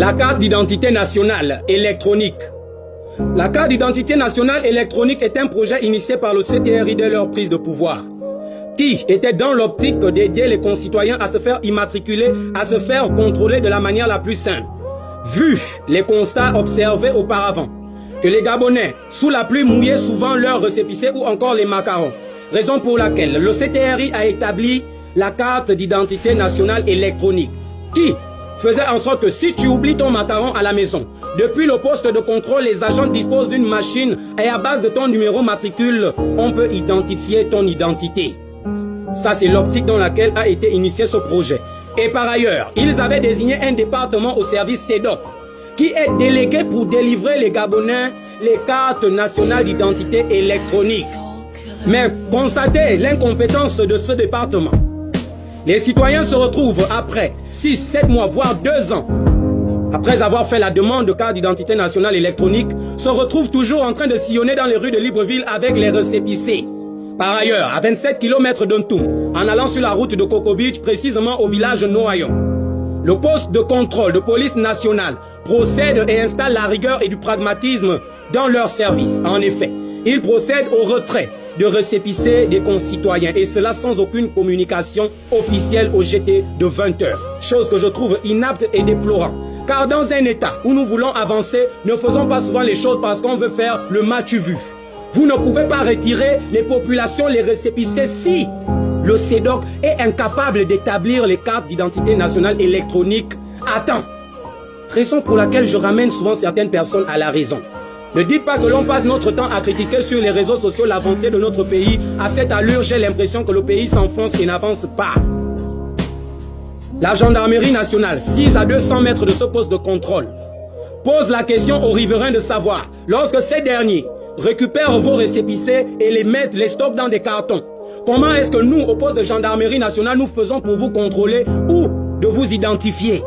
La carte d'identité nationale électronique. La carte d'identité nationale électronique est un projet initié par le CTRI dès leur prise de pouvoir, qui était dans l'optique d'aider les concitoyens à se faire immatriculer, à se faire contrôler de la manière la plus simple. Vu les constats observés auparavant, que les Gabonais, sous la pluie, mouillaient souvent leurs récépissés ou encore les macarons, raison pour laquelle le CTRI a établi la carte d'identité nationale électronique, qui faisait en sorte que si tu oublies ton macaron à la maison, depuis le poste de contrôle, les agents disposent d'une machine et à base de ton numéro matricule, on peut identifier ton identité. Ça, c'est l'optique dans laquelle a été initié ce projet. Et par ailleurs, ils avaient désigné un département au service CEDOC, qui est délégué pour délivrer les Gabonais les cartes nationales d'identité électronique. Mais constatez l'incompétence de ce département. Les citoyens se retrouvent après 6, 7 mois, voire 2 ans, après avoir fait la demande de carte d'identité nationale électronique, se retrouvent toujours en train de sillonner dans les rues de Libreville avec les récépissés. Par ailleurs, à 27 km d'Ontoum, en allant sur la route de Coco Beach, précisément au village Noayon, le poste de contrôle de police nationale procède et installe la rigueur et du pragmatisme dans leur service. En effet, il procède au retrait de récépissés des concitoyens, et cela sans aucune communication officielle au GT de 20 heures. Chose que je trouve inapte et déplorant. Car dans un état où nous voulons avancer, ne faisons pas souvent les choses parce qu'on veut faire le match vu. Vous ne pouvez pas retirer les populations, les récépissés si le CEDOC est incapable d'établir les cartes d'identité nationale électronique à temps. Raison pour laquelle je ramène souvent certaines personnes à la raison. Ne dites pas que l'on passe notre temps à critiquer sur les réseaux sociaux l'avancée de notre pays. À cette allure, j'ai l'impression que le pays s'enfonce et n'avance pas. La gendarmerie nationale, 6 à 200 mètres de ce poste de contrôle, pose la question aux riverains de savoir, lorsque ces derniers récupèrent vos récépissés et les stockent dans des cartons, comment est-ce que nous, au poste de gendarmerie nationale, nous faisons pour vous contrôler ou de vous identifier?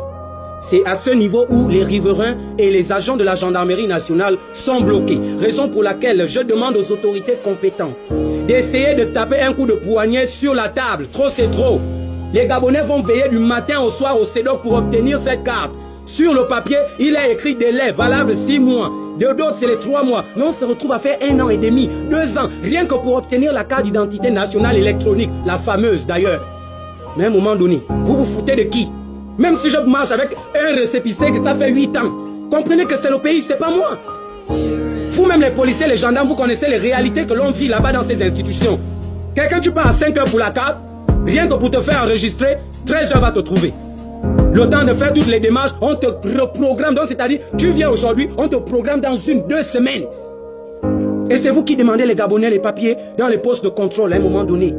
C'est à ce niveau où les riverains et les agents de la gendarmerie nationale sont bloqués. Raison pour laquelle je demande aux autorités compétentes d'essayer de taper un coup de poignet sur la table. Trop c'est trop. Les Gabonais vont veiller du matin au soir au CEDOC pour obtenir cette carte. Sur le papier, il est écrit délai valable 6 mois. De d'autres, c'est les 3 mois. Mais on se retrouve à faire 1 an et demi, 2 ans, rien que pour obtenir la carte d'identité nationale électronique, la fameuse d'ailleurs. Mais à un moment donné, vous vous foutez de qui? Même si je marche avec un récépissé que ça fait 8 ans, comprenez que c'est le pays, c'est pas moi. Vous-même les policiers, les gendarmes, vous connaissez les réalités que l'on vit là-bas dans ces institutions. Quelqu'un, tu pars à 5 heures pour la carte, rien que pour te faire enregistrer, 13 heures va te trouver. Le temps de faire toutes les démarches, on te reprogramme. Donc c'est-à-dire, tu viens aujourd'hui, on te programme dans 1-2 semaines. Et c'est vous qui demandez les Gabonais les papiers dans les postes de contrôle à un moment donné.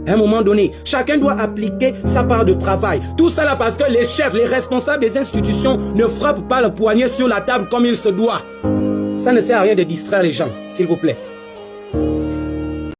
À un moment donné, chacun doit appliquer sa part de travail. Tout ça là parce que les chefs, les responsables des institutions ne frappent pas le poignet sur la table comme il se doit. Ça ne sert à rien de distraire les gens, s'il vous plaît.